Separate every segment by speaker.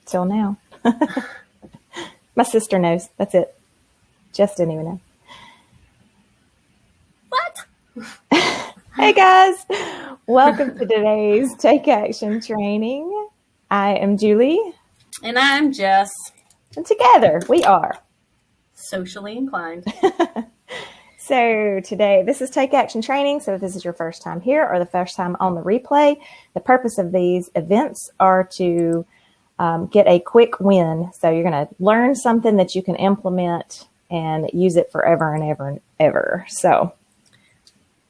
Speaker 1: till now. My sister knows. That's it. Jess didn't even know.
Speaker 2: What?
Speaker 1: Hey guys, welcome to today's Take Action training. I am Julie.
Speaker 2: And I'm Jess.
Speaker 1: And together we are
Speaker 2: Socially Inclined.
Speaker 1: So today, this is Take Action training. So if this is your first time here or the first time on the replay, the purpose of these events are to get a quick win. So you're going to learn something that you can implement and use it forever and ever and ever. So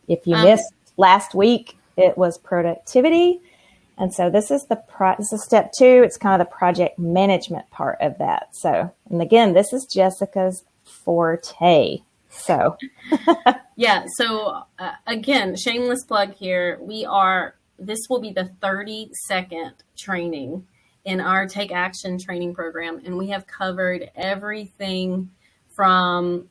Speaker 1: if you missed last week, it was productivity. And so this is this is step 2. It's kind of the project management part of that. So, and again, this is Jessica's forte. So,
Speaker 2: yeah. So again, shameless plug here. This will be the 32nd training in our Take Action training program. And we have covered everything from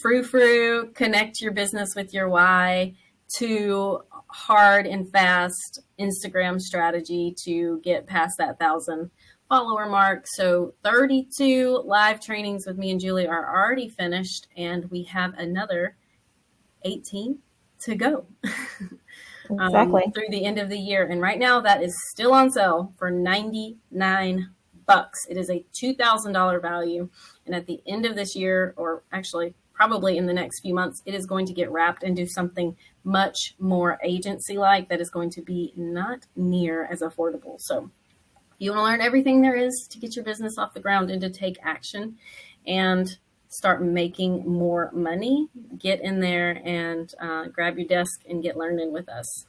Speaker 2: frou-frou, connect your business with your why, to hard and fast Instagram strategy to get past that 1,000 follower mark. So 32 live trainings with me and Julie are already finished, and we have another 18 to go.
Speaker 1: Exactly.
Speaker 2: Through the end of the year. And right now that is still on sale for $99. It is a $2,000 value. And at the end of this year, or actually probably in the next few months, it is going to get wrapped and do something much more agency-like that is going to be not near as affordable. So if you want to learn everything there is to get your business off the ground and to take action and start making more money, get in there and grab your desk and get learning with us.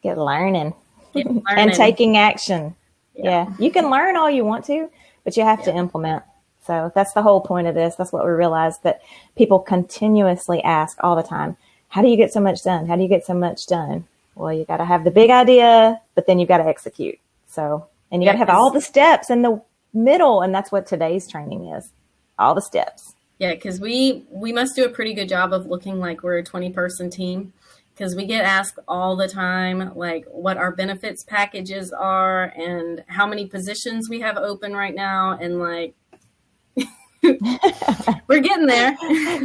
Speaker 1: Get learning. And taking action. Yeah. You can learn all you want to, but you have to implement. So that's the whole point of this. That's what we realized, that people continuously ask all the time, how do you get so much done? How do you get so much done? Well, you got to have the big idea, but then you've got to execute. So, and you got to have all the steps in the middle. And that's what today's training is. All the steps.
Speaker 2: Yeah. Cause we must do a pretty good job of looking like we're a 20-person team. Because we get asked all the time, like what our benefits packages are and how many positions we have open right now. And like, we're getting there.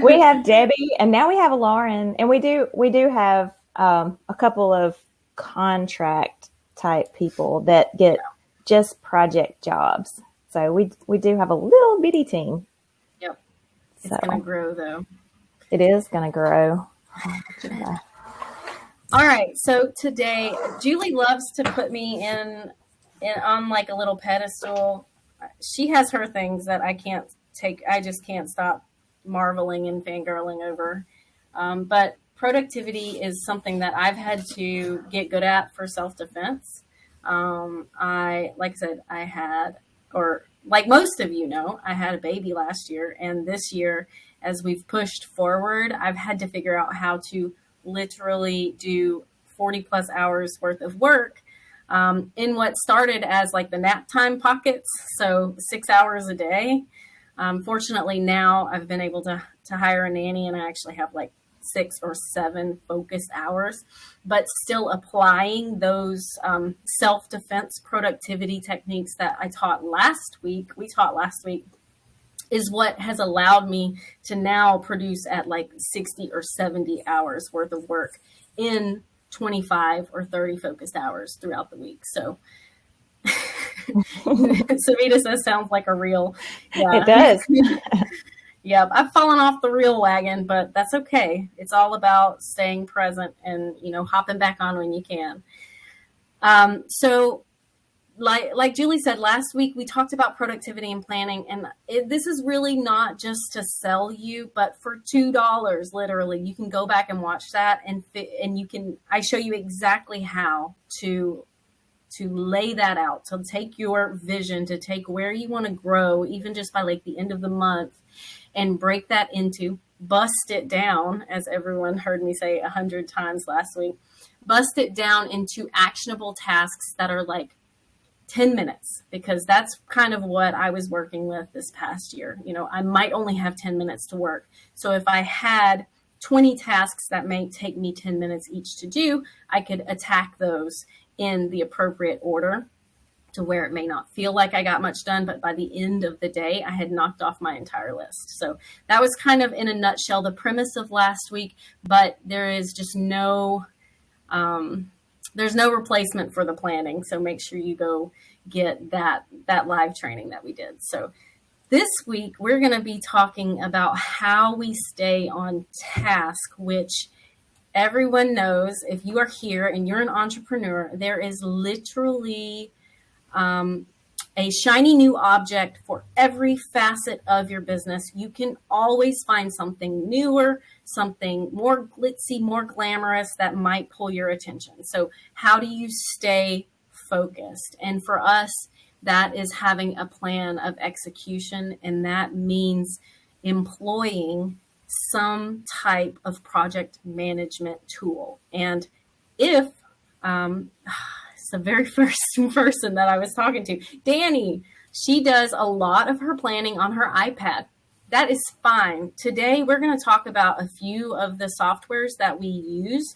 Speaker 1: We have Debbie, and now we have Lauren, and we do have a couple of contract type people that get just project jobs. So we do have a little bitty team.
Speaker 2: Yep. It's going to grow though.
Speaker 1: It is going to grow.
Speaker 2: All right. So today, Julie loves to put me in on like a little pedestal. She has her things that I can't take. I just can't stop marveling and fangirling over. But productivity is something that I've had to get good at for self-defense. Like I said, like most of you know, I had a baby last year, and this year, as we've pushed forward, I've had to figure out how to literally do 40 plus hours worth of work in what started as like the nap time pockets. So 6 hours a day. Fortunately, now I've been able to hire a nanny, and I actually have like 6 or 7 focused hours, but still applying those self-defense productivity techniques that we taught last week, is what has allowed me to now produce at like 60 or 70 hours worth of work in 25 or 30 focused hours throughout the week. So Savita says sounds like a reel.
Speaker 1: Yeah. It does.
Speaker 2: Yeah, I've fallen off the reel wagon, but that's okay. It's all about staying present and, hopping back on when you can. So like Julie said, last week we talked about productivity and planning, and this is really not just to sell you, but for $2, literally, you can go back and watch that, and I show you exactly how to lay that out, to take your vision, to take where you want to grow, even just by like the end of the month, and break that into, bust it down, as everyone heard me say 100 times last week, bust it down into actionable tasks that are like 10 minutes, because that's kind of what I was working with this past year. I might only have 10 minutes to work. So if I had 20 tasks that may take me 10 minutes each to do, I could attack those in the appropriate order. to where it may not feel like I got much done, but by the end of the day, I had knocked off my entire list. So that was kind of in a nutshell the premise of last week, but there is just there's no replacement for the planning. So make sure you go get that live training that we did. So this week, we're going to be talking about how we stay on task, which everyone knows if you are here and you're an entrepreneur, there is literally a shiny new object for every facet of your business. You can always find something newer, something more glitzy, more glamorous that might pull your attention. So how do you stay focused? And for us, that is having a plan of execution, and that means employing some type of project management tool. And if it's the very first person that I was talking to, Danny, she does a lot of her planning on her iPad. That is fine. Today, we're going to talk about a few of the softwares that we use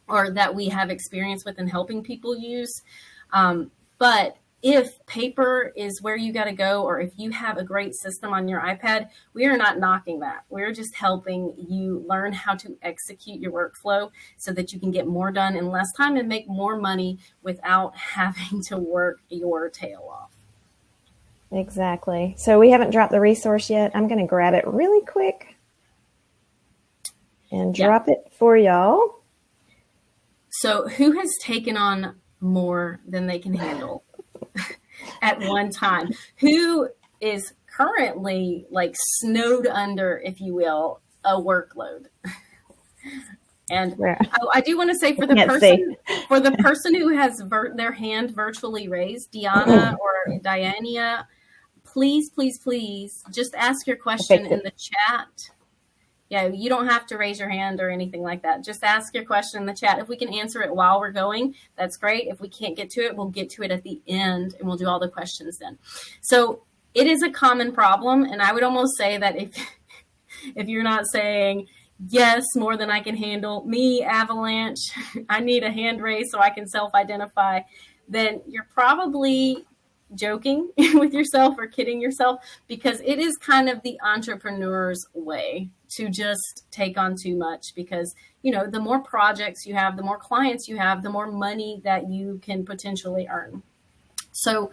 Speaker 2: or that we have experience with in helping people use. But if paper is where you got to go, or if you have a great system on your iPad, we are not knocking that. We're just helping you learn how to execute your workflow so that you can get more done in less time and make more money without having to work your tail off.
Speaker 1: Exactly. So we haven't dropped the resource yet. I'm going to grab it really quick and drop it for y'all.
Speaker 2: So who has taken on more than they can handle at one time? Who is currently like snowed under, if you will, a workload? And I do want to say for the person who has their hand virtually raised, Deanna or Diana, please just ask your question in the chat. Yeah, you don't have to raise your hand or anything like that. Just ask your question in the chat. If we can answer it while we're going, that's great. If we can't get to it, we'll get to it at the end and we'll do all the questions then. So it is a common problem. And I would almost say that if you're not saying, yes, more than I can handle, me, Avalanche, I need a hand raise so I can self-identify, then you're probably joking with yourself or kidding yourself, because it is kind of the entrepreneur's way to just take on too much, because, you know, the more projects you have, the more clients you have, the more money that you can potentially earn. So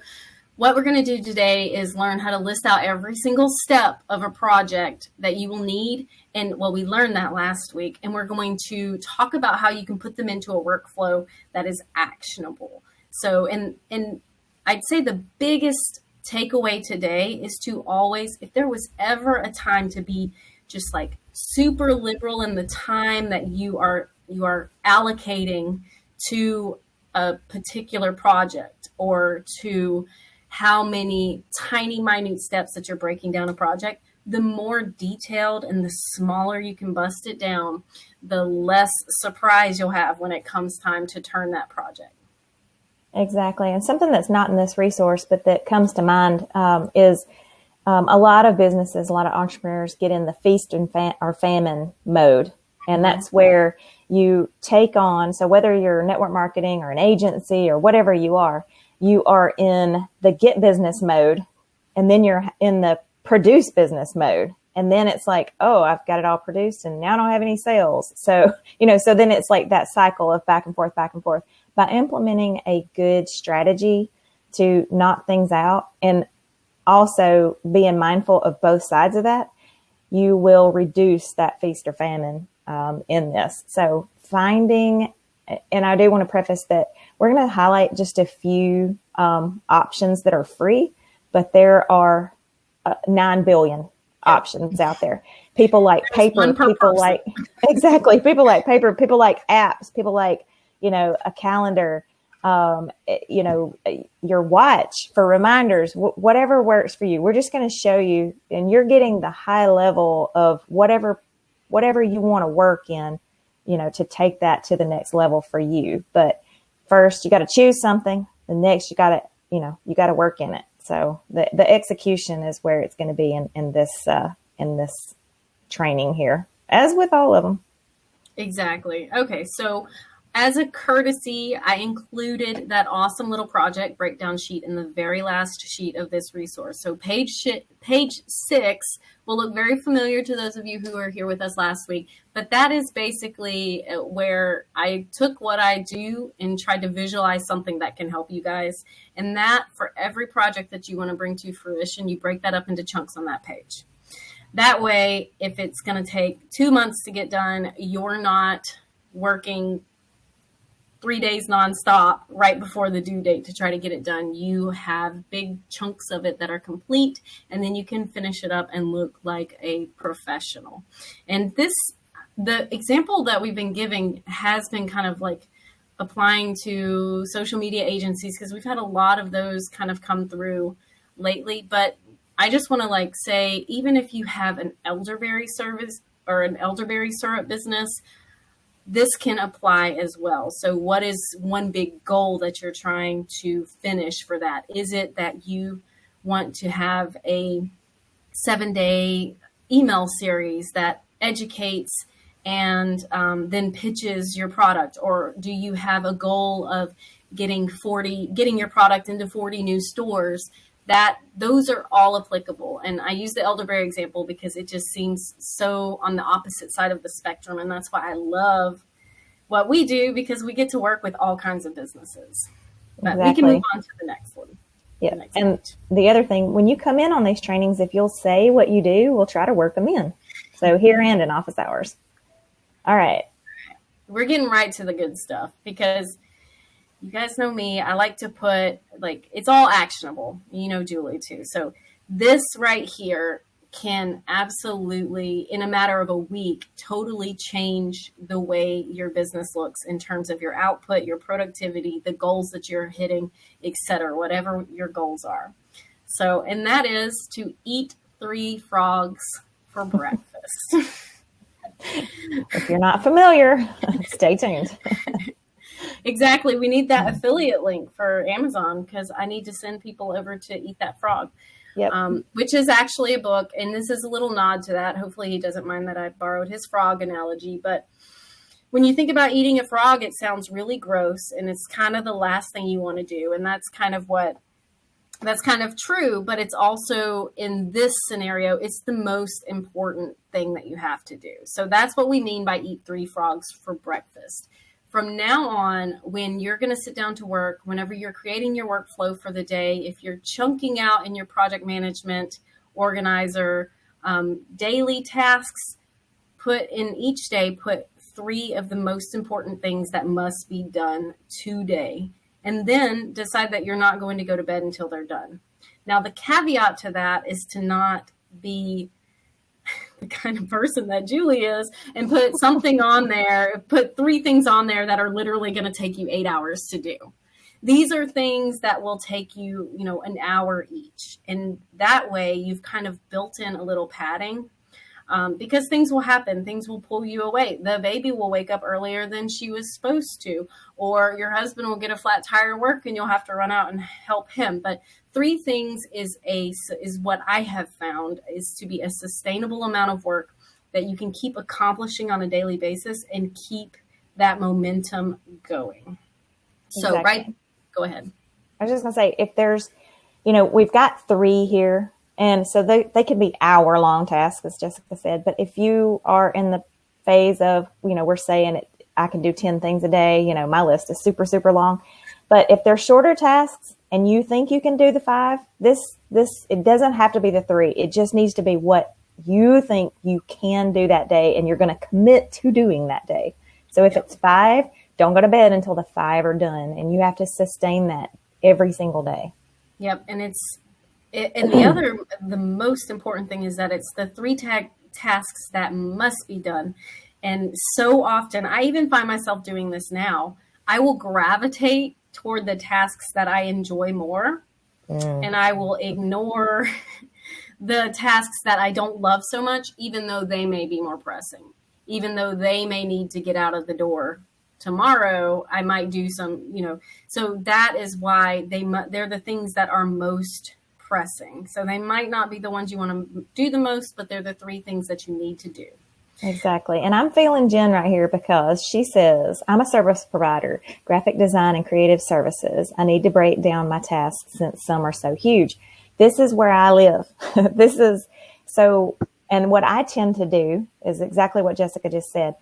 Speaker 2: what we're going to do today is learn how to list out every single step of a project that you will need. And well, we learned that last week, and we're going to talk about how you can put them into a workflow that is actionable. So, and I'd say the biggest takeaway today is to always, if there was ever a time to be just like super liberal in the time that you are allocating to a particular project, or to how many tiny, minute steps that you're breaking down a project, the more detailed and the smaller you can bust it down, the less surprise you'll have when it comes time to turn that project.
Speaker 1: Exactly. And something that's not in this resource, but that comes to mind is a lot of businesses, a lot of entrepreneurs get in the feast and or famine mode. And that's where you take on, so whether you're network marketing or an agency or whatever you are in the get business mode, and then you're in the produce business mode. And then it's like, oh, I've got it all produced and now I don't have any sales. So, so then it's like that cycle of back and forth. By implementing a good strategy to knock things out, and also being mindful of both sides of that, you will reduce that feast or famine in this. So finding, and I do want to preface that we're going to highlight just a few options that are free, but there are 9 billion options out there. People like paper, people like paper, people like apps, people like, a calendar, your watch for reminders, whatever works for you. We're just going to show you, and you're getting the high level of whatever you want to work in, to take that to the next level for you. But first you got to choose something. The next you got to work in it. So the execution is where it's going to be in this training here, as with all of them.
Speaker 2: Exactly. Okay. So as a courtesy, I included that awesome little project breakdown sheet in the very last sheet of this resource. So page 6 will look very familiar to those of you who were here with us last week, but that is basically where I took what I do and tried to visualize something that can help you guys. And that, for every project that you want to bring to fruition, you break that up into chunks on that page. That way, if it's going to take 2 months to get done, you're not working 3 days nonstop right before the due date to try to get it done. You have big chunks of it that are complete, and then you can finish it up and look like a professional. And the example that we've been giving has been kind of like applying to social media agencies, because we've had a lot of those kind of come through lately. But I just want to say, even if you have an elderberry service or an elderberry syrup business, this can apply as well. So what is one big goal that you're trying to finish for that? Is it that you want to have a 7-day email series that educates and then pitches your product? Or do you have a goal of getting your product into 40 new stores? Those are all applicable. And I use the elderberry example because it just seems so on the opposite side of the spectrum. And that's why I love what we do, because we get to work with all kinds of businesses. But we can move on to the next one.
Speaker 1: Yeah. And the other thing, when you come in on these trainings, if you'll say what you do, we'll try to work them in. So here and in office hours. All right.
Speaker 2: We're getting right to the good stuff, because you guys know me. I like to put, it's all actionable. You know Julie too. So this right here can absolutely, in a matter of a week, totally change the way your business looks in terms of your output, your productivity, the goals that you're hitting, etc., whatever your goals are. So, and that is to eat 3 frogs for breakfast.
Speaker 1: If you're not familiar, stay tuned.
Speaker 2: Exactly. We need that affiliate link for Amazon, because I need to send people over to eat that frog.
Speaker 1: Yep.
Speaker 2: Which is actually a book. And this is a little nod to that. Hopefully he doesn't mind that I borrowed his frog analogy. But when you think about eating a frog, it sounds really gross, and it's kind of the last thing you want to do. And that's kind of true, but it's also, in this scenario, it's the most important thing that you have to do. So that's what we mean by eat 3 frogs for breakfast. From now on, when you're going to sit down to work, whenever you're creating your workflow for the day, if you're chunking out in your project management organizer daily tasks, put 3 of the most important things that must be done today. And then decide that you're not going to go to bed until they're done. Now, the caveat to that is to not be the kind of person that Julie is and put something on there, put 3 things on there that are literally going to take you 8 hours to do. These are things that will take you, an hour each. And that way you've kind of built in a little padding. Because things will happen. Things will pull you away. The baby will wake up earlier than she was supposed to, or your husband will get a flat tire at work and you'll have to run out and help him. But 3 things is what I have found is to be a sustainable amount of work that you can keep accomplishing on a daily basis and keep that momentum going. So,
Speaker 1: Exactly.
Speaker 2: right, go ahead.
Speaker 1: I was just going to say, if there's, we've got 3 here. And so they could be hour-long tasks, as Jessica said. But if you are in the phase of, we're saying I can do 10 things a day, my list is super, super long. But if they're shorter tasks and you think you can do the 5, it doesn't have to be the 3. It just needs to be what you think you can do that day and you're going to commit to doing that day. So if it's 5, don't go to bed until the 5 are done. And you have to sustain that every single day.
Speaker 2: Yep. And the most important thing is that it's the 3 tasks that must be done. And so often, I even find myself doing this now, I will gravitate toward the tasks that I enjoy more. And I will ignore the tasks that I don't love so much, even though they may be more pressing, even though they may need to get out of the door tomorrow. I might do some, so that is why they're the things that are most pressing. So they might not be the ones you want to do the most, but they're the 3 things that you need to do.
Speaker 1: Exactly. And I'm feeling Jen right here because she says, I'm a service provider, graphic design and creative services. I need to break down my tasks since some are so huge. This is where I live. This is so, and what I tend to do is exactly what Jessica just said.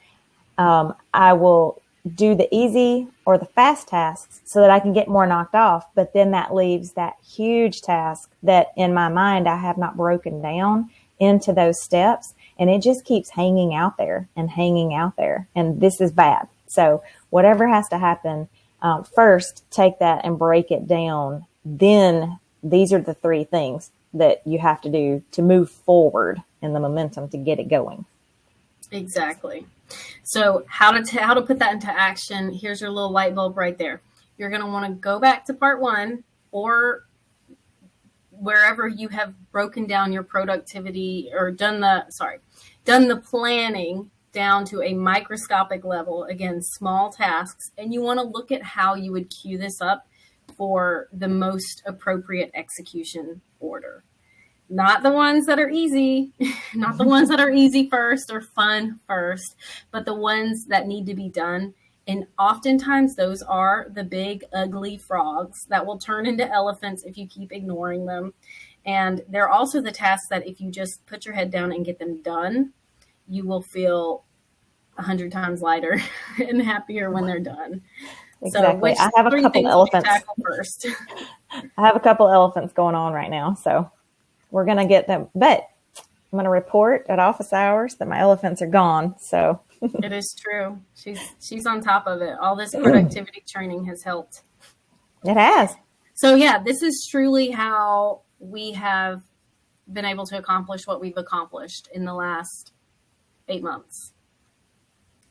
Speaker 1: I will do the easy or the fast tasks so that I can get more knocked off. But then that leaves that huge task that in my mind I have not broken down into those steps. And it just keeps hanging out there and hanging out there. And this is bad. So whatever has to happen, first take that and break it down. Then these are the three things that you have to do to move forward in the momentum to get it going.
Speaker 2: Exactly. So how to put that into action? Here's your little light bulb right there. You're going to want to go back to part 1 or wherever you have broken down your productivity or done the planning down to a microscopic level, again, small tasks, and you want to look at how you would queue this up for the most appropriate execution order. Not the ones that are easy, not the ones that are easy first or fun first, but the ones that need to be done. And oftentimes those are the big, ugly frogs that will turn into elephants if you keep ignoring them. And they're also the tasks that if you just put your head down and get them done, you will feel 100 times lighter and happier when they're done.
Speaker 1: Exactly.
Speaker 2: So
Speaker 1: I have a couple elephants.
Speaker 2: Tackle first?
Speaker 1: I have a couple elephants going on right now, so we're going to get them. But I'm going to report at office hours that my elephants are gone. So
Speaker 2: it is true. She's on top of it. All this productivity training has helped.
Speaker 1: It has.
Speaker 2: So yeah, this is truly how we have been able to accomplish what we've accomplished in the last 8 months.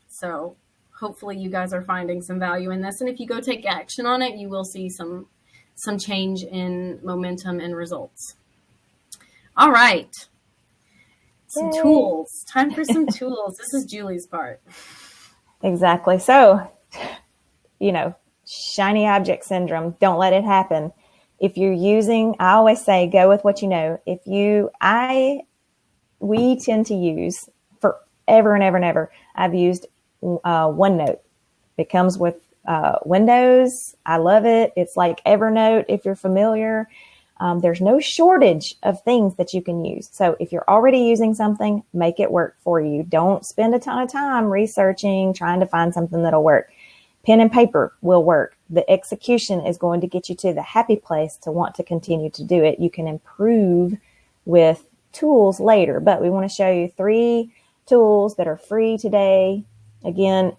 Speaker 2: So hopefully you guys are finding some value in this. And if you go take action on it, you will see some change in momentum and results. All right. Some tools. Time for some tools. This is Julie's part.
Speaker 1: Exactly. So, shiny object syndrome, don't let it happen. If you're using, I always say, go with what you know. We tend to use forever and ever and ever. I've used OneNote. It comes with Windows. I love it. It's like Evernote if you're familiar. There's no shortage of things that you can use. So if you're already using something, make it work for you. Don't spend a ton of time researching, trying to find something that'll work. Pen and paper will work. The execution is going to get you to the happy place to want to continue to do it. You can improve with tools later, but we want to show you 3 tools that are free today. Again,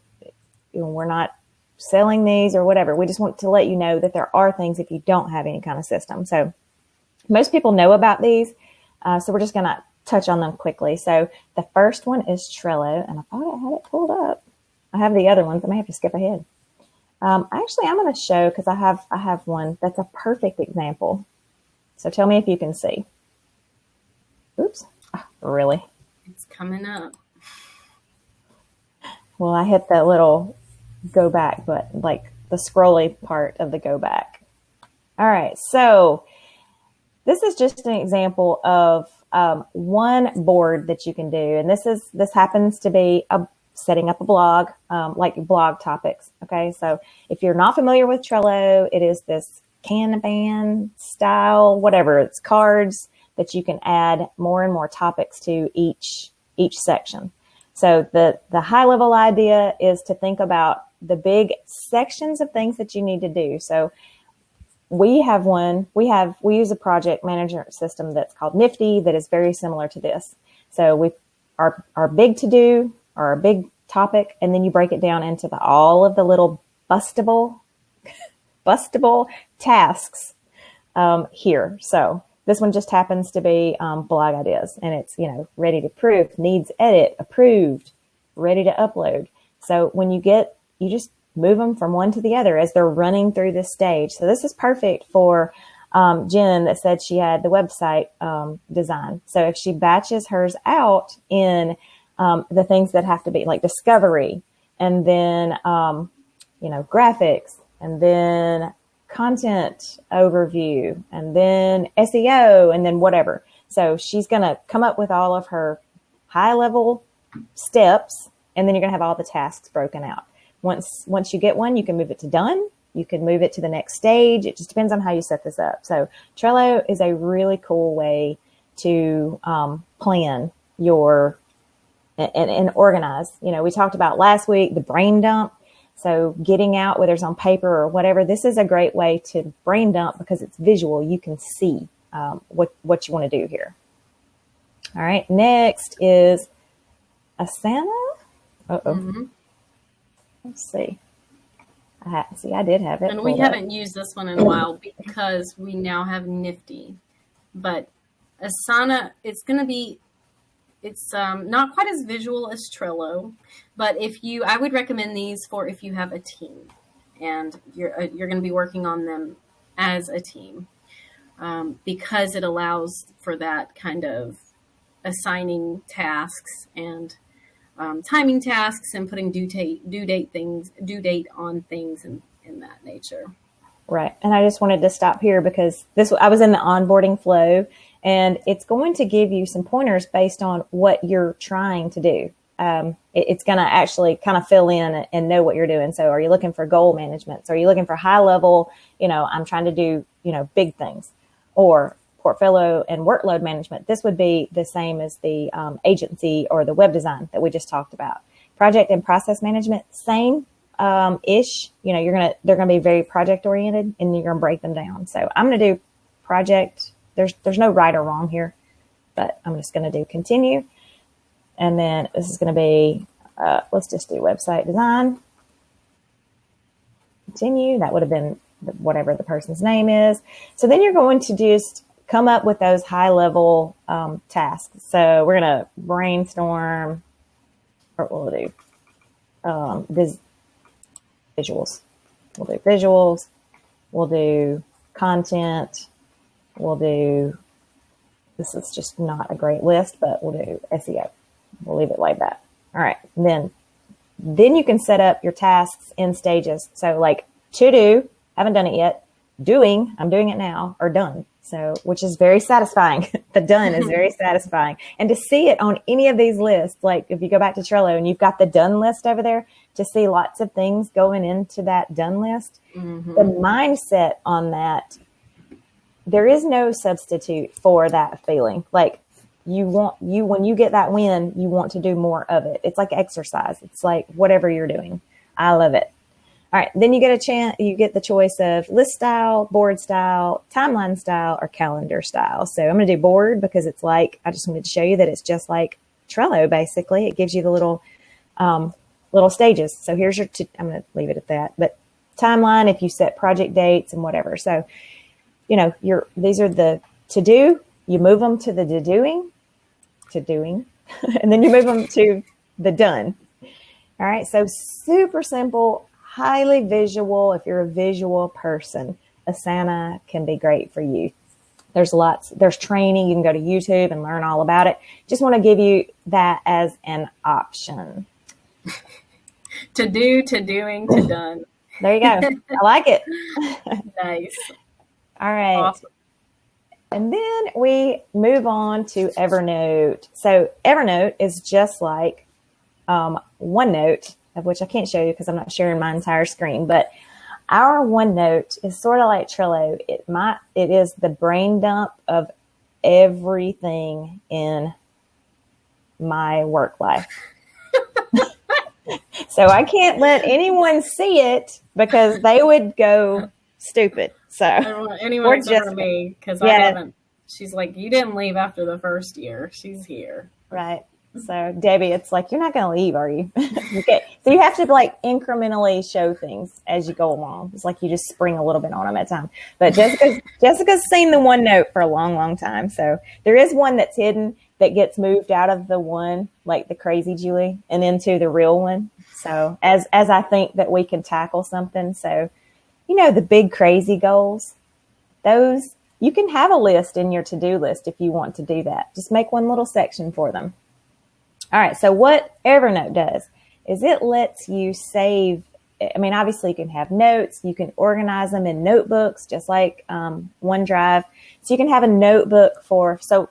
Speaker 1: we're not selling these or whatever. We just want to let you know that there are things if you don't have any kind of system. So most people know about these. So we're just going to touch on them quickly. So the first one is Trello, and I thought I had it pulled up. I have the other ones. I may have to skip ahead. Actually, I'm going to show because I have one that's a perfect example. So tell me if you can see. Oops. Oh, really?
Speaker 2: It's coming up.
Speaker 1: Well, I hit that little go back, but like the scrolly part of the go back. All right. So this is just an example of one board that you can do. And this happens to be setting up a blog, like blog topics. Okay. So if you're not familiar with Trello, it is this Kanban style, whatever, it's cards that you can add more and more topics to each section. So the high level idea is to think about the big sections of things that you need to do. So we use a project management system that's called Nifty that is very similar to this. So our big to do or our big topic, and then you break it down into all of the little bustable tasks here. So this one just happens to be blog ideas, and it's, ready to prove, needs edit, approved, ready to upload. So when you just move them from one to the other as they're running through this stage. So this is perfect for Jen that said she had the website design. So if she batches hers out in the things that have to be like discovery, and then, graphics, and then content overview, and then SEO, and then whatever. So she's going to come up with all of her high level steps, and then you're going to have all the tasks broken out. Once you get one, you can move it to done. You can move it to the next stage. It just depends on how you set this up. So Trello is a really cool way to plan your and organize. You know, we talked about last week the brain dump. So getting out, whether it's on paper or whatever, this is a great way to brain dump because it's visual. You can see what you want to do here. All right. Next is Asana.
Speaker 2: Mm-hmm.
Speaker 1: Let's see. I did have it.
Speaker 2: And we haven't used this one in a while because we now have Nifty. But Asana, it's not quite as visual as Trello, but I would recommend these for if you have a team and you're going to be working on them as a team, because it allows for that kind of assigning tasks and timing tasks and putting due date on things in that nature.
Speaker 1: Right. And I just wanted to stop here because I was in the onboarding flow, and it's going to give you some pointers based on what you're trying to do. It's going to actually kind of fill in and know what you're doing. So are you looking for goal management? So are you looking for high level, I'm trying to do, big things, or portfolio and workload management? This would be the same as the agency or the web design that we just talked about. Project and process management, same ish. They're gonna be very project oriented, and you're gonna break them down. So I'm gonna do project. There's no right or wrong here, but I'm just gonna do continue, and then this is gonna be let's just do website design. Continue. That would have been whatever the person's name is. So then you're going to just come up with those high level tasks. So we're going to brainstorm, or we'll do visuals. We'll do visuals. We'll do content. We'll do, this is just not a great list, but we'll do SEO. We'll leave it like that. All right. And then you can set up your tasks in stages. So like to do, haven't done it yet. Doing, I'm doing it now, or done. So, which is very satisfying. The done is very satisfying. And to see it on any of these lists, like if you go back to Trello and you've got the done list over there, to see lots of things going into that done list, the mindset on that, there is no substitute for that feeling. Like when you get that win, you want to do more of it. It's like exercise. It's like whatever you're doing. I love it. All right. Then you get the choice of list style, board style, timeline style, or calendar style. So I'm going to do board because it's like, I just wanted to show you that it's just like Trello, basically. It gives you the little stages. So here's I'm going to leave it at that. But timeline, if you set project dates and whatever. So, these are the to do, you move them to the doing, and then you move them to the done. All right. So super simple. Highly visual. If you're a visual person, Asana can be great for you. There's training. You can go to YouTube and learn all about it. Just want to give you that as an option.
Speaker 2: To do, to doing, to done.
Speaker 1: There you go. I like it.
Speaker 2: Nice.
Speaker 1: All right.
Speaker 2: Awesome.
Speaker 1: And then we move on to Evernote. So Evernote is just like OneNote, of which I can't show you because I'm not sharing my entire screen, but our OneNote is sort of like Trello. It is the brain dump of everything in my work life. So I can't let anyone see it because they would go stupid. So
Speaker 2: I don't want anyone except for me because I haven't. She's like, you didn't leave after the first year. She's here.
Speaker 1: Right. So Debbie, it's like, you're not going to leave, are you? Okay. So you have to like incrementally show things as you go along. It's like you just spring a little bit on them at a time. But Jessica's seen the OneNote for a long, long time. So there is one that's hidden that gets moved out of the one, like the crazy Julie, and into the real one. So as I think that we can tackle something. So, the big crazy goals, those you can have a list in your to-do list if you want to do that. Just make one little section for them. All right. So what Evernote does is it lets you save. I mean, obviously you can have notes. You can organize them in notebooks, just like OneDrive. So you can have a notebook so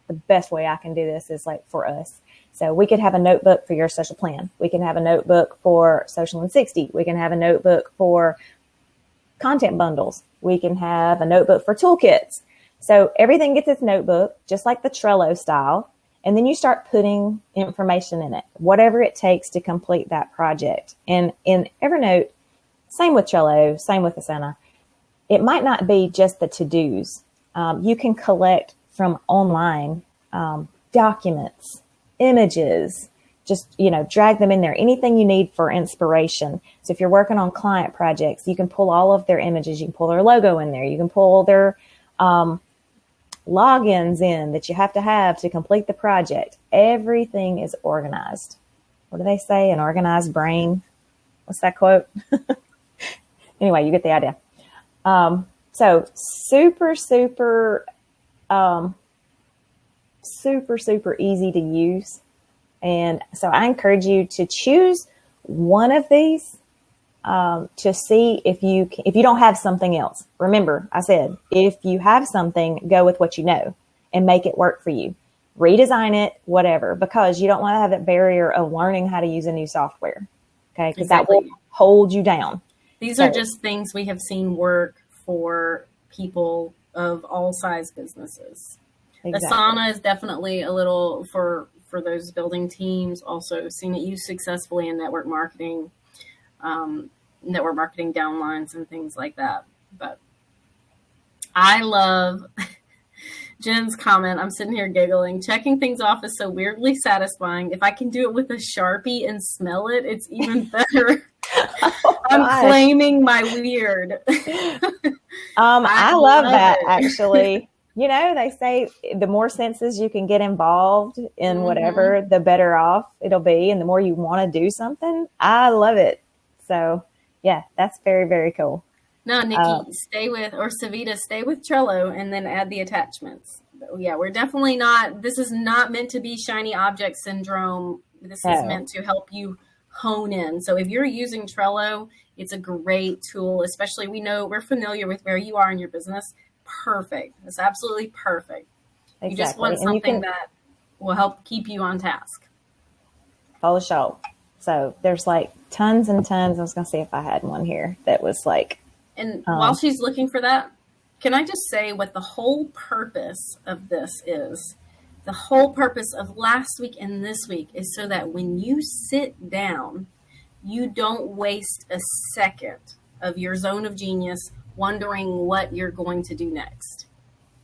Speaker 1: the best way I can do this is like for us. So we could have a notebook for your social plan. We can have a notebook for Social in 60. We can have a notebook for content bundles. We can have a notebook for toolkits. So everything gets its notebook, just like the Trello style. And then you start putting information in it, whatever it takes to complete that project. And in Evernote, same with Trello, same with Asana, it might not be just the to-dos. You can collect from online documents, images, just, drag them in there. Anything you need for inspiration. So if you're working on client projects, you can pull all of their images. You can pull their logo in there. You can pull their logins in that you have to complete the project. Everything is organized. What do they say? An organized brain. What's that quote? Anyway, you get the idea. So super, super easy to use. And so I encourage you to choose one of these to see if you don't have something else. Remember, I said, if you have something, go with what you know and make it work for you. Redesign it, whatever, because you don't want to have that barrier of learning how to use a new software. Okay, because that will hold you down.
Speaker 2: These are just things we have seen work for people of all size businesses. Exactly. Asana is definitely a little for those building teams. Also seen it used successfully in network marketing downlines and things like that. But I love Jen's comment. I'm sitting here giggling. Checking things off is so weirdly satisfying. If I can do it with a Sharpie and smell it, it's even better. I'm claiming my weird.
Speaker 1: I love that actually. They say the more senses you can get involved in whatever, the better off it'll be. And the more you want to do something, I love it. So yeah, that's very, very cool.
Speaker 2: No, Nikki, stay with Trello and then add the attachments. Yeah, we're definitely not, this is not meant to be shiny object syndrome. This is meant to help you hone in. So if you're using Trello, it's a great tool, especially we're familiar with where you are in your business. Perfect. It's absolutely perfect. Exactly. You just want something that will help keep you on task.
Speaker 1: Follow the show. So there's like tons and tons. I was going to see if I had one here that was like.
Speaker 2: And while she's looking for that, can I just say what the whole purpose of this is? The whole purpose of last week and this week is so that when you sit down, you don't waste a second of your zone of genius wondering what you're going to do next.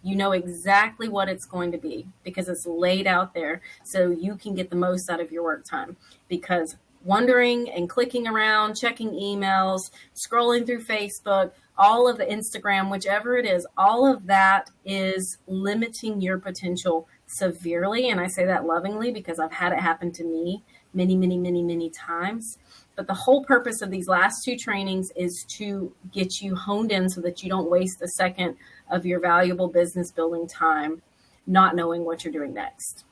Speaker 2: You know exactly what it's going to be because it's laid out there so you can get the most out of your work time. Because wondering and clicking around, checking emails, scrolling through Facebook, all of the Instagram, whichever it is, all of that is limiting your potential severely. And I say that lovingly because I've had it happen to me many, many, many, many times. But the whole purpose of these last two trainings is to get you honed in so that you don't waste a second of your valuable business building time not knowing what you're doing next.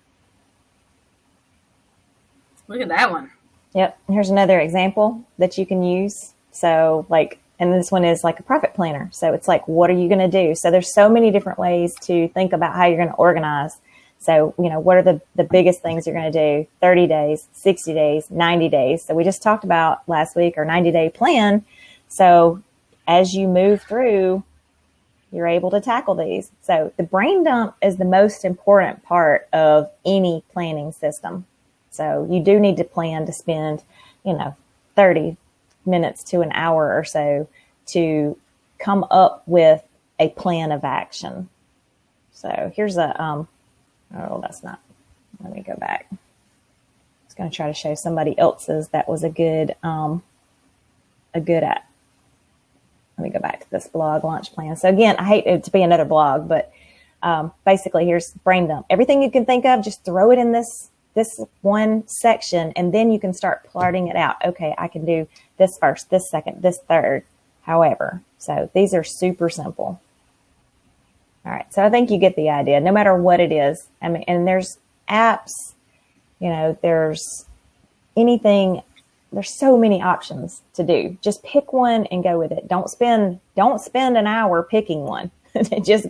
Speaker 2: Look at that one.
Speaker 1: Yep. Here's another example that you can use. So and this one is like a profit planner. So it's like, what are you going to do? So there's so many different ways to think about how you're going to organize. So, what are the biggest things you're going to do? 30 days, 60 days, 90 days. So we just talked about last week our 90-day plan. So as you move through, you're able to tackle these. So the brain dump is the most important part of any planning system. So you do need to plan to spend, 30 minutes to an hour or so to come up with a plan of action. So here's that's not, let me go back. I was going to try to show somebody else's that was a good at. Let me go back to this blog launch plan. So again, I hate it to be another blog, but basically here's brain dump. Everything you can think of, just throw it in this one section, and then you can start plotting it out. Okay, I can do this first, this second, this third, however. So these are super simple. All right. So I think you get the idea, no matter what it is. I mean, and there's apps, there's anything, there's so many options to do. Just pick one and go with it. Don't spend an hour picking one. just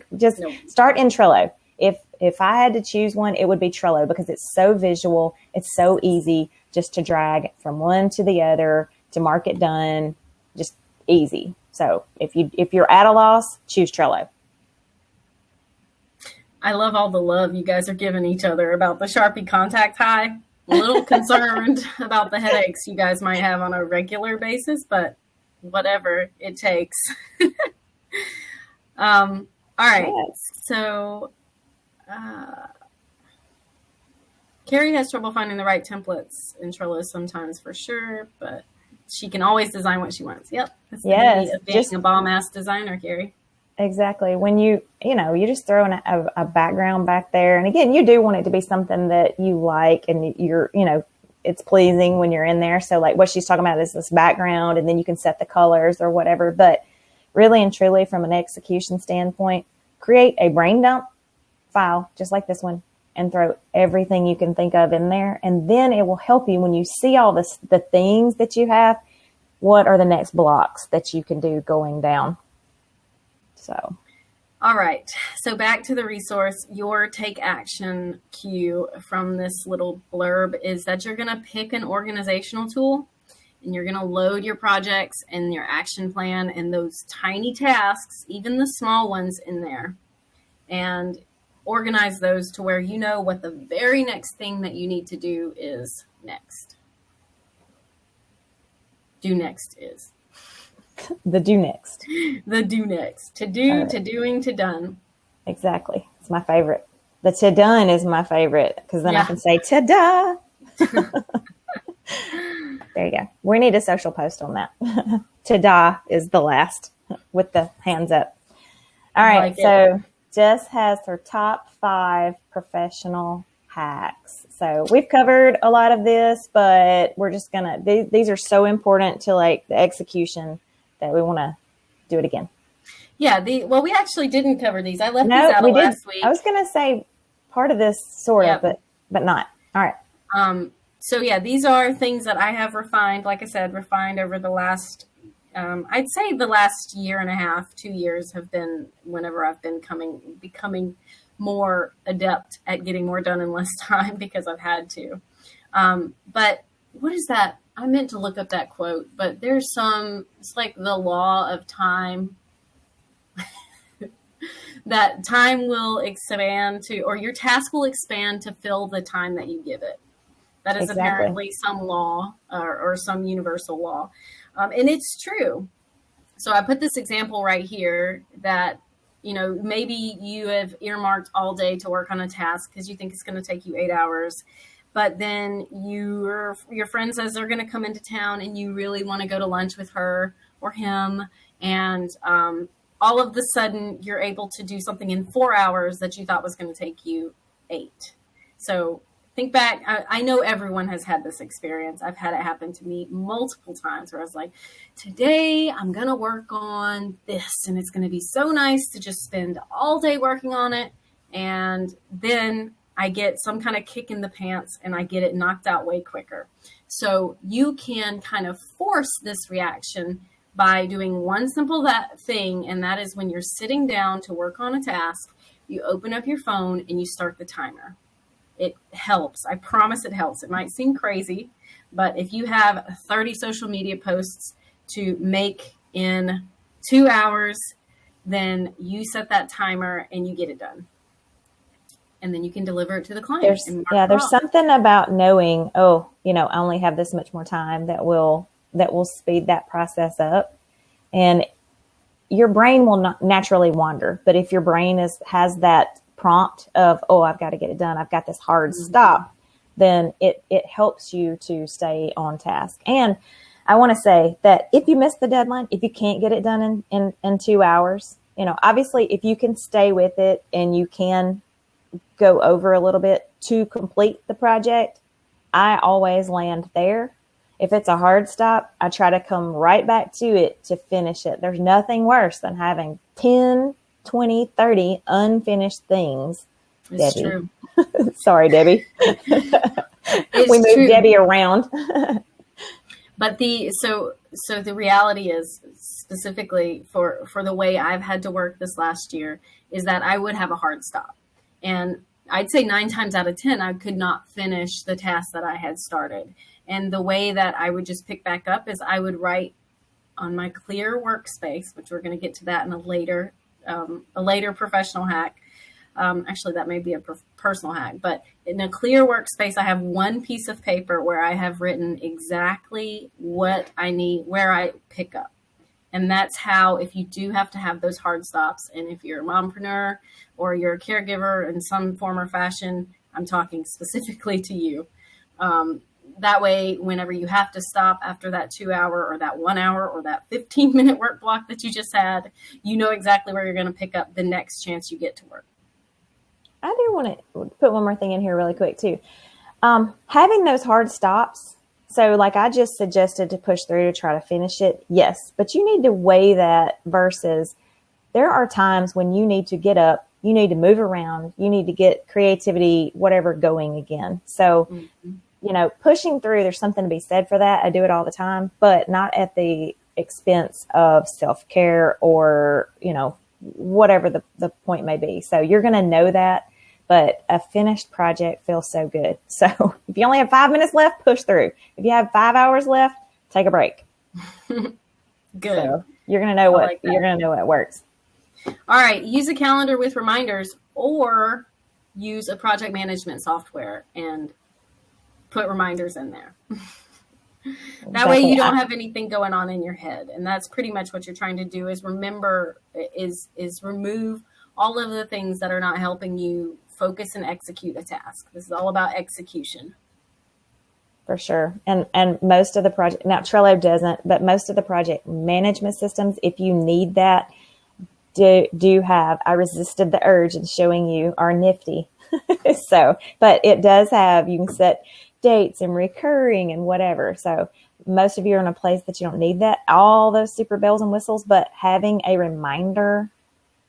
Speaker 1: start in Trello. If if I had to choose one, it would be Trello because it's so visual. It's so easy just to drag from one to the other to mark it done, just easy. So if you're at a loss, choose Trello.
Speaker 2: I love all the love you guys are giving each other about the Sharpie contact high. A little concerned about the headaches you guys might have on a regular basis, but whatever it takes. All right. Yes. So Carrie has trouble finding the right templates in Trello sometimes for sure, but she can always design what she wants. Yep. That's the beauty of being a bomb-ass designer, Carrie.
Speaker 1: Exactly. When you just throw in a background back there. And again, you do want it to be something that you like and it's pleasing when you're in there. So like what she's talking about is this background, and then you can set the colors or whatever. But really and truly from an execution standpoint, create a brain dump file just like this one and throw everything you can think of in there. And then it will help you when you see all the things that you have, what are the next blocks that you can do going down. So,
Speaker 2: all right. So back to the resource, your take action cue from this little blurb is that you're going to pick an organizational tool and you're going to load your projects and your action plan and those tiny tasks, even the small ones in there, and organize those to where you know what the very next thing that you need to do is next. Do next is.
Speaker 1: The do next.
Speaker 2: The do next. To do, right. To doing, to done.
Speaker 1: Exactly. It's my favorite. The to done is my favorite because then I can say ta-da. There you go. We need a social post on that. Ta-da is the last with the hands up. All right. So Jess has her top 5 professional hacks. So we've covered a lot of this, but we're just these are so important to like the execution that we want to do it again.
Speaker 2: Yeah. We actually didn't cover these. I left these out last week.
Speaker 1: I was going to say part of this sort of, but not. All right.
Speaker 2: So yeah, these are things that I have refined, like I said, over the last, I'd say the last year and a half, 2 years have been whenever I've been becoming more adept at getting more done in less time because I've had to. But what is that? I meant to look up that quote, but it's like the law of time that time will expand or your task will expand to fill the time that you give it. That is apparently some law or some universal law. And it's true. So I put this example right here that, maybe you have earmarked all day to work on a task because you think it's going to take you 8 hours. But then your friend says they're going to come into town and you really want to go to lunch with her or him. And all of a sudden you're able to do something in 4 hours that you thought was going to take you 8. So think back. I know everyone has had this experience. I've had it happen to me multiple times where I was like, today I'm going to work on this and it's going to be so nice to just spend all day working on it. And then I get some kind of kick in the pants and I get it knocked out way quicker. So you can kind of force this reaction by doing one simple thing. And that is when you're sitting down to work on a task, you open up your phone and you start the timer. It helps. I promise it helps. It might seem crazy, but if you have 30 social media posts to make in 2 hours, then you set that timer and you get it done. And then you can deliver it to the client.
Speaker 1: There's something about knowing, I only have this much more time that will speed that process up. And your brain will not naturally wander. But if your brain has that prompt of, I've got to get it done, I've got this hard stop, then it helps you to stay on task. And I want to say that if you miss the deadline, if you can't get it done in 2 hours, obviously if you can stay with it and you can go over a little bit to complete the project, I always land there. If it's a hard stop, I try to come right back to it to finish it. There's nothing worse than having 10, 20, 30 unfinished things.
Speaker 2: It's
Speaker 1: Debbie.
Speaker 2: True.
Speaker 1: Sorry, Debbie. We moved
Speaker 2: true.
Speaker 1: Debbie around.
Speaker 2: But the reality is, specifically for the way I've had to work this last year, is that I would have a hard stop. And I'd say 9 times out of 10, I could not finish the task that I had started. And the way that I would just pick back up is I would write on my clear workspace, which we're going to get to that in a later professional hack. Actually, that may be a personal hack, but in a clear workspace, I have one piece of paper where I have written exactly what I need, where I pick up. And that's how, if you do have to have those hard stops, and if you're a mompreneur or you're a caregiver in some form or fashion, I'm talking specifically to you. That way, whenever you have to stop after that 2 hour or that 1 hour or that 15-minute work block that you just had, you know exactly where you're going to pick up the next chance you get to work.
Speaker 1: I do want to put one more thing in here really quick too. Having those hard stops. So like I just suggested to push through to try to finish it. Yes, but you need to weigh that versus there are times when you need to get up, you need to move around, you need to get creativity, whatever going again. So, you know, pushing through, there's something to be said for that. I do it all the time, but not at the expense of self-care or, you know, whatever the point may be. So you're going to know that, but a finished project feels so good. So if you only have 5 minutes left, push through. If you have 5 hours left, take a break.
Speaker 2: Good.
Speaker 1: So you're going to know you're going to know what works.
Speaker 2: All right. Use a calendar with reminders or use a project management software and put reminders in there. That way you don't have anything going on in your head. And that's pretty much what you're trying to do is remove all of the things that are not helping you focus and execute a task. This is all about execution.
Speaker 1: For sure. And most of the project, now Trello doesn't, but most of the project management systems, if you need that, do have, I resisted the urge in showing you, are nifty. So, but it does have, you can set dates and recurring and whatever. So most of you are in a place that you don't need that, all those super bells and whistles, but having a reminder,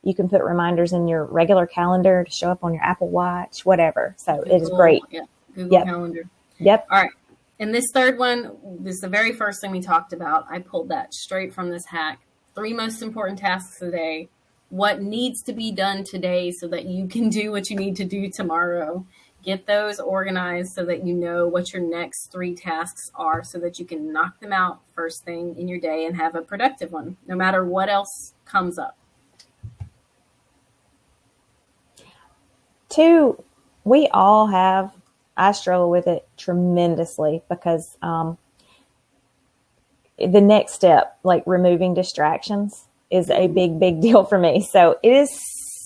Speaker 1: you can put reminders in your regular calendar to show up on your Apple Watch, whatever. So it is great.
Speaker 2: Yeah, Google Calendar.
Speaker 1: Yep.
Speaker 2: All right. And this third one, this is the very first thing we talked about. I pulled that straight from this hack. 3 most important tasks a day. What needs to be done today so that you can do what you need to do tomorrow. Get those organized so that you know what your next 3 tasks are so that you can knock them out first thing in your day and have a productive one, no matter what else comes up. 2, we all have, I struggle with it tremendously because the next step, like removing distractions, is a big deal for me. So it is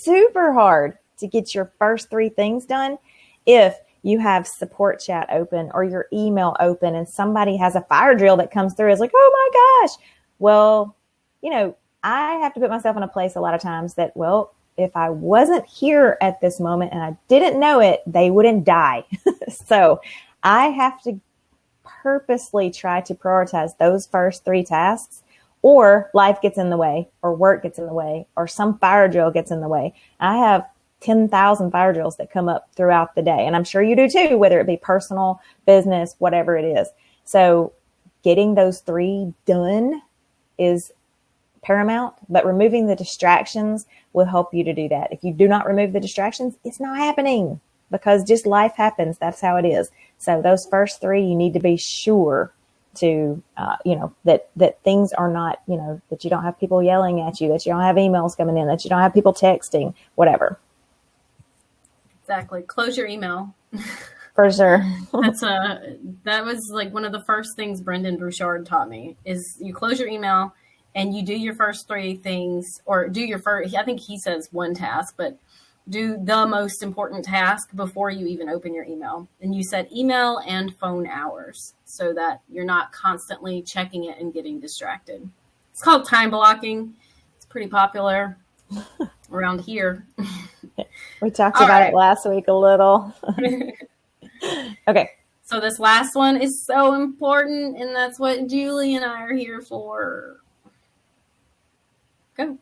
Speaker 2: super hard to get your first 3 things done if you have support chat open or your email open and somebody has a fire drill that comes through. It's like, oh my gosh. Well, you know, I have to put myself in a place a lot of times that, well, if I wasn't here at this moment and I didn't know it, they wouldn't die. So I have to purposely try to prioritize those first 3 tasks, or life gets in the way, or work gets in the way, or some fire drill gets in the way. I have 10,000 fire drills that come up throughout the day. And I'm sure you do too, whether it be personal, business, whatever it is. So getting those 3 done is paramount, but removing the distractions will help you to do that. If you do not remove the distractions, it's not happening because just life happens. That's how it is. So those first 3, you need to be sure to, that things are not, that you don't have people yelling at you, that you don't have emails coming in, that you don't have people texting, whatever. Exactly. Close your email.
Speaker 1: For sure.
Speaker 2: That was like one of the first things Brendan Bouchard taught me is you close your email and you do your first 3 things, or do your first, I think he says 1 task, but do the most important task before you even open your email. And you set email and phone hours so that you're not constantly checking it and getting distracted. It's called time blocking. It's pretty popular around here.
Speaker 1: We talked about it last week a little. Okay.
Speaker 2: So this last one is so important, and that's what Julie and I are here for. Go.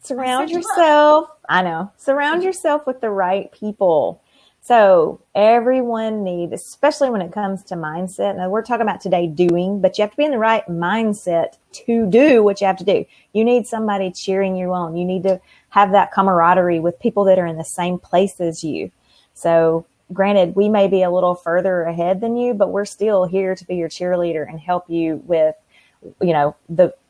Speaker 1: Surround yourself. I know. Surround yourself with the right people. So everyone needs, especially when it comes to mindset. Now we're talking about today doing, but you have to be in the right mindset to do what you have to do. You need somebody cheering you on. You need to have that camaraderie with people that are in the same place as you. So granted, we may be a little further ahead than you, but we're still here to be your cheerleader and help you with,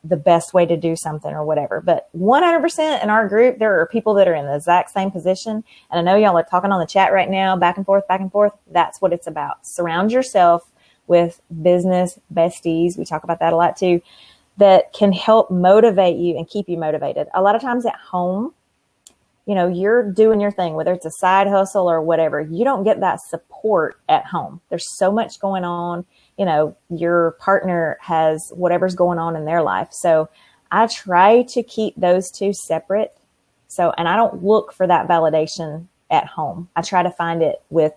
Speaker 1: the best way to do something or whatever. But 100% in our group, there are people that are in the exact same position. And I know y'all are talking on the chat right now, back and forth, back and forth. That's what it's about. Surround yourself with business besties. We talk about that a lot too, that can help motivate you and keep you motivated. A lot of times at home, you're doing your thing, whether it's a side hustle or whatever, you don't get that support at home. There's so much going on. Your partner has whatever's going on in their life. So I try to keep those two separate. And I don't look for that validation at home. I try to find it with,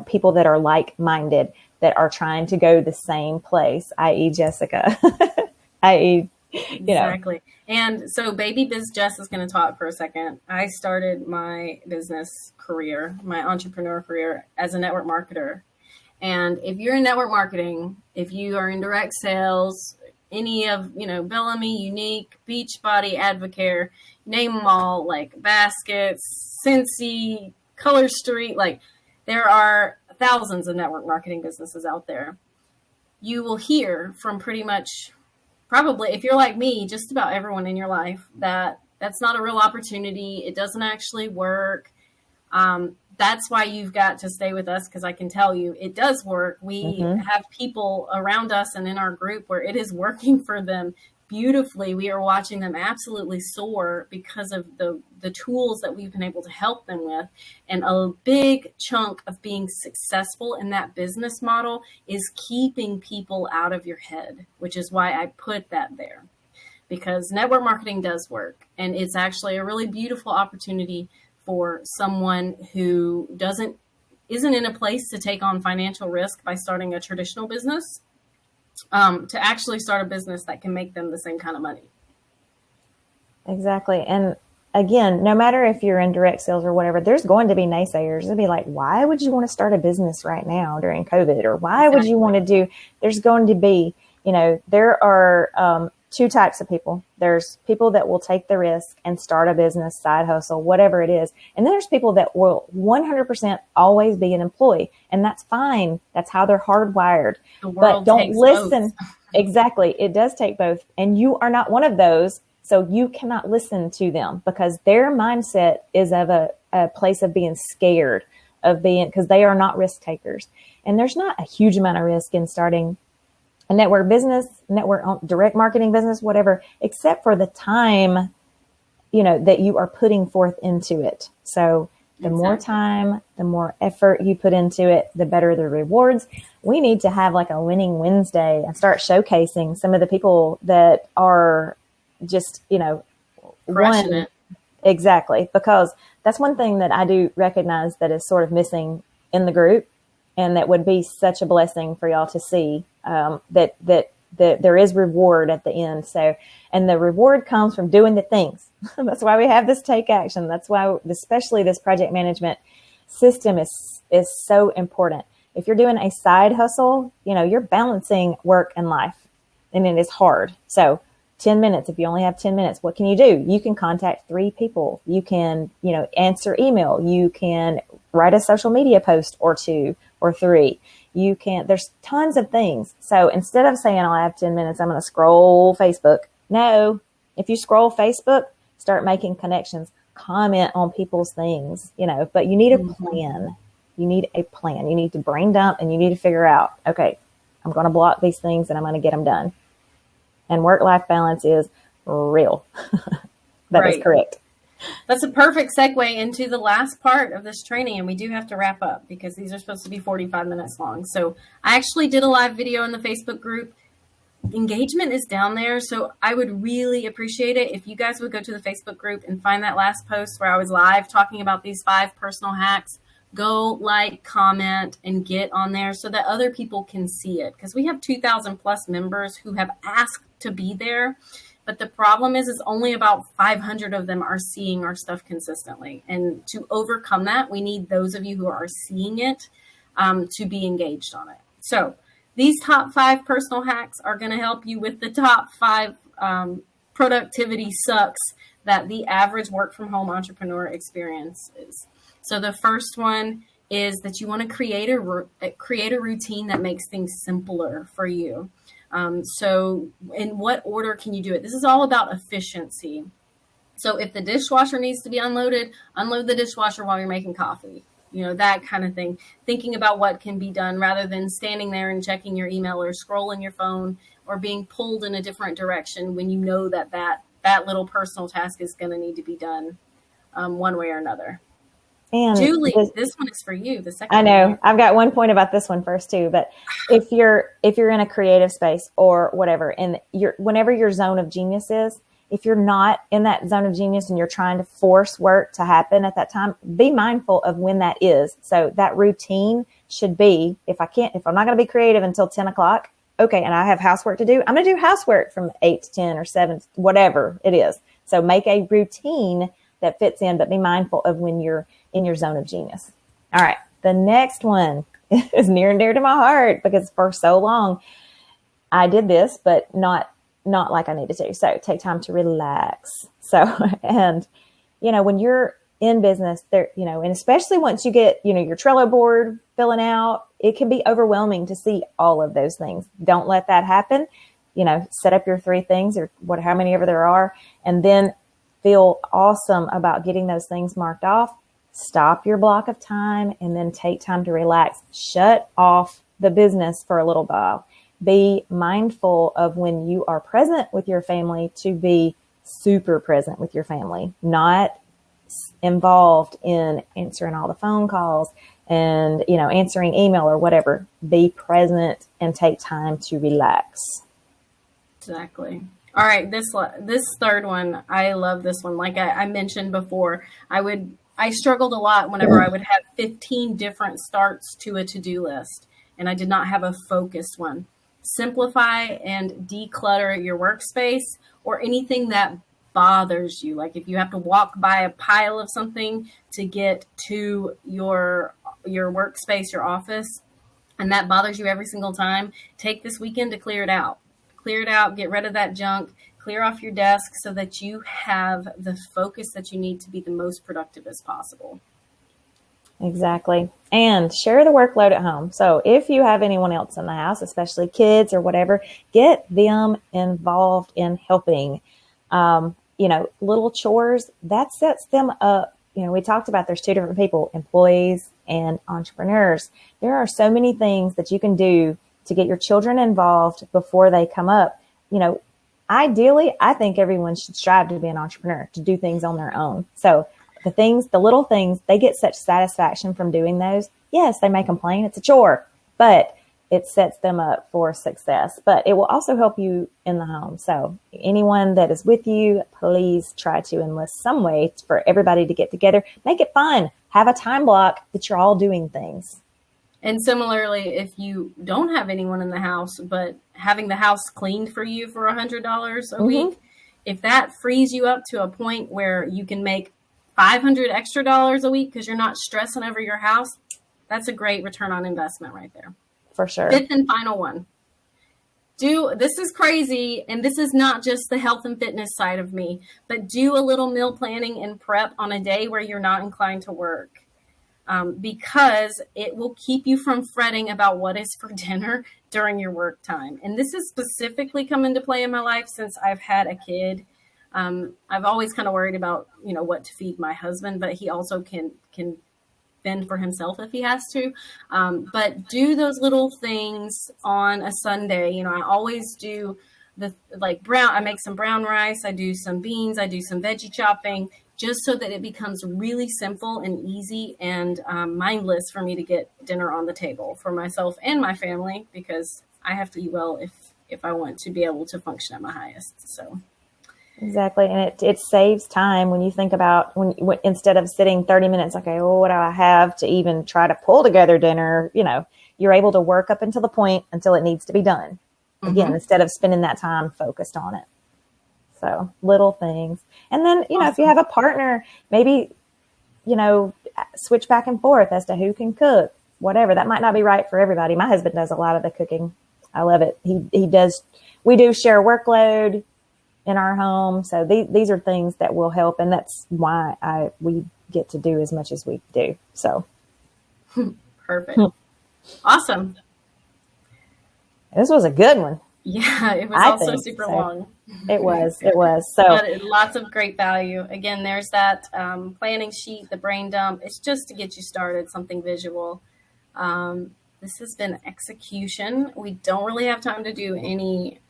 Speaker 1: people that are like-minded, that are trying to go the same place, i.e. Jessica, i.e.,
Speaker 2: Exactly. And so Baby Biz Jess is going to talk for a second. I started my business career, my entrepreneur career, as a network marketer. And if you're in network marketing, if you are in direct sales, any of, Bellamy, Unique, Beachbody, Advocare, name them all, like Baskets, Cincy, Color Street, like there are thousands of network marketing businesses out there. You will hear from pretty much, probably, if you're like me, just about everyone in your life, that's not a real opportunity. It doesn't actually work. That's why you've got to stay with us, because I can tell you it does work. We have people around us and in our group where it is working for them beautifully. We are watching them absolutely soar because of the tools that we've been able to help them with. And a big chunk of being successful in that business model is keeping people out of your head, which is why I put that there, because network marketing does work. And it's actually a really beautiful opportunity for someone who isn't in a place to take on financial risk by starting a traditional business, to actually start a business that can make them the same kind of money.
Speaker 1: Exactly. And again, no matter if you're in direct sales or whatever, there's going to be naysayers. They'll be like, why would you want to start a business right now during COVID? Or why would you want to do, there's going to be, there are two types of people. There's people that will take the risk and start a business, side hustle, whatever it is. And then there's people that will 100% always be an employee. And that's fine. That's how they're hardwired. But don't listen. Exactly. It does take both. And you are not one of those. So you cannot listen to them, because their mindset is of a place of being scared of because they are not risk takers. And there's not a huge amount of risk in starting a network business, direct marketing business, whatever, except for the time, that you are putting forth into it. So the more time, the more effort you put into it, the better the rewards. We need to have like a winning Wednesday and start showcasing some of the people that are just,
Speaker 2: crushing it.
Speaker 1: Exactly. Because that's one thing that I do recognize that is sort of missing in the group. And that would be such a blessing for y'all to see, that there is reward at the end. So, and the reward comes from doing the things. That's why we have this take action. That's why, especially this project management system is so important. If you're doing a side hustle, you're balancing work and life, and it is hard. So 10 minutes, if you only have 10 minutes, what can you do? You can contact 3 people. You can, answer email. You can write a social media post or 2 or 3. There's tons of things. So instead of saying, I'll have 10 minutes, I'm going to scroll Facebook. No, if you scroll Facebook, start making connections, comment on people's things, but you need a plan. You need a plan. You need to brain dump, and you need to figure out, okay, I'm going to block these things and I'm going to get them done. And work-life balance is real. That is correct.
Speaker 2: That's a perfect segue into the last part of this training. And we do have to wrap up because these are supposed to be 45 minutes long. So I actually did a live video in the Facebook group. Engagement is down there. So I would really appreciate it if you guys would go to the Facebook group and find that last post where I was live talking about these 5 personal hacks. Go like, comment, and get on there so that other people can see it. Because we have 2,000 plus members who have asked to be there. But the problem is only about 500 of them are seeing our stuff consistently. And to overcome that, we need those of you who are seeing it to be engaged on it. So these top 5 personal hacks are going to help you with the top 5 productivity sucks that the average work from home entrepreneur experiences. So the first one is that you want to create a routine that makes things simpler for you. So in what order can you do it? This is all about efficiency. So if the dishwasher needs to be unloaded, unload the dishwasher while you're making coffee. That kind of thing. Thinking about what can be done rather than standing there and checking your email or scrolling your phone or being pulled in a different direction when you know that little personal task is going to need to be done one way or another. And Julie, this one is for you. The second.
Speaker 1: I know. One. I've got one point about this one first too. But if you're in a creative space or whatever, and whenever your zone of genius is, if you're not in that zone of genius and you're trying to force work to happen at that time, be mindful of when that is. So that routine should be, if I'm not going to be creative until 10 o'clock, okay, and I have housework to do, I'm going to do housework from 8 to 10 or 7, whatever it is. So make a routine that fits in, but be mindful of when you're in your zone of genius. All right. The next one is near and dear to my heart because for so long I did this, but not like I needed to. So take time to relax. So, and, when you're in business there, and especially once you get, your Trello board filling out, it can be overwhelming to see all of those things. Don't let that happen. Set up your 3 things or how many ever there are, and then feel awesome about getting those things marked off. Stop your block of time and then take time to relax. Shut off the business for a little while. Be mindful of when you are present with your family to be super present with your family, not involved in answering all the phone calls and, answering email or whatever. Be present and take time to relax.
Speaker 2: Exactly. All right. This third one, I love this one. Like I mentioned before, I struggled a lot whenever I would have 15 different starts to a to-do list and I did not have a focused one. Simplify and declutter your workspace or anything that bothers you. Like if you have to walk by a pile of something to get to your workspace, your office, and that bothers you every single time, take this weekend to clear it out. Clear it out, get rid of that junk, clear off your desk so that you have the focus that you need to be the most productive as possible.
Speaker 1: Exactly. And share the workload at home. So if you have anyone else in the house, especially kids or whatever, get them involved in helping. Little chores, that sets them up. We talked about there's 2 different people, employees and entrepreneurs. There are so many things that you can do to get your children involved before they come up. Ideally, I think everyone should strive to be an entrepreneur, to do things on their own. So the little things, they get such satisfaction from doing those. Yes, they may complain. It's a chore, but it sets them up for success. But it will also help you in the home. So anyone that is with you, please try to enlist some way for everybody to get together. Make it fun. Have a time block that you're all doing things.
Speaker 2: And similarly, if you don't have anyone in the house, but having the house cleaned for you for $100 a week, if that frees you up to a point where you can make $500 extra a week because you're not stressing over your house, that's a great return on investment right there.
Speaker 1: For sure.
Speaker 2: 5th and final one. This is crazy, and this is not just the health and fitness side of me, but do a little meal planning and prep on a day where you're not inclined to work. Because it will keep you from fretting about what is for dinner during your work time. And this has specifically come into play in my life since I've had a kid. I've always kind of worried about, what to feed my husband, but he also can fend for himself if he has to. But do those little things on a Sunday. I always do I make some brown rice. I do some beans. I do some veggie chopping, just so that it becomes really simple and easy and mindless for me to get dinner on the table for myself and my family, because I have to eat well if I want to be able to function at my highest. So
Speaker 1: exactly. And it saves time when you think about when instead of sitting 30 minutes, okay, well, what do I have to even try to pull together dinner? You're able to work up until the point until it needs to be done. Again, instead of spending that time focused on it. So little things. And then, awesome. If you have a partner, maybe, switch back and forth as to who can cook, whatever. That might not be right for everybody. My husband does a lot of the cooking. I love it. He does. We do share workload in our home. So these are things that will help. And that's why we get to do as much as we do. So
Speaker 2: Perfect. Awesome.
Speaker 1: This was a good one.
Speaker 2: Yeah, it was
Speaker 1: I
Speaker 2: also
Speaker 1: think
Speaker 2: super
Speaker 1: so.
Speaker 2: long.
Speaker 1: It was. So
Speaker 2: But lots of great value. Again, there's that planning sheet, the brain dump. It's just to get you started, something visual. This has been execution. We don't really have time to do any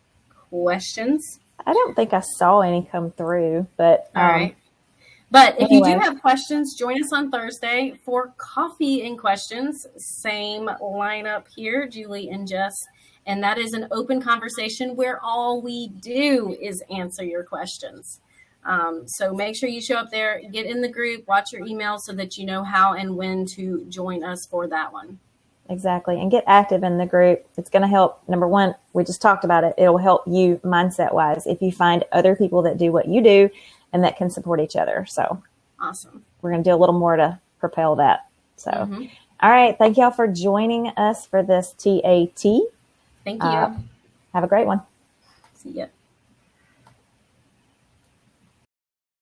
Speaker 2: questions.
Speaker 1: I don't think I saw any come through, but
Speaker 2: All right. But if you do
Speaker 1: anyway.
Speaker 2: have questions, join us on Thursday for Coffee and Questions. Same lineup here, Julie and Jess. And that is an open conversation where all we do is answer your questions. So make sure you show up there, get in the group, watch your emails so that you know how and when to join us for that one.
Speaker 1: Exactly. And get active in the group. It's going to help. Number one, we just talked about it. It'll help you mindset wise if you find other people that do what you do and that can support each other. So
Speaker 2: awesome.
Speaker 1: We're going to do a little more to propel that. So, all right. Thank y'all for joining us for this TAT.
Speaker 2: Thank you.
Speaker 1: Have a great one.
Speaker 2: See ya.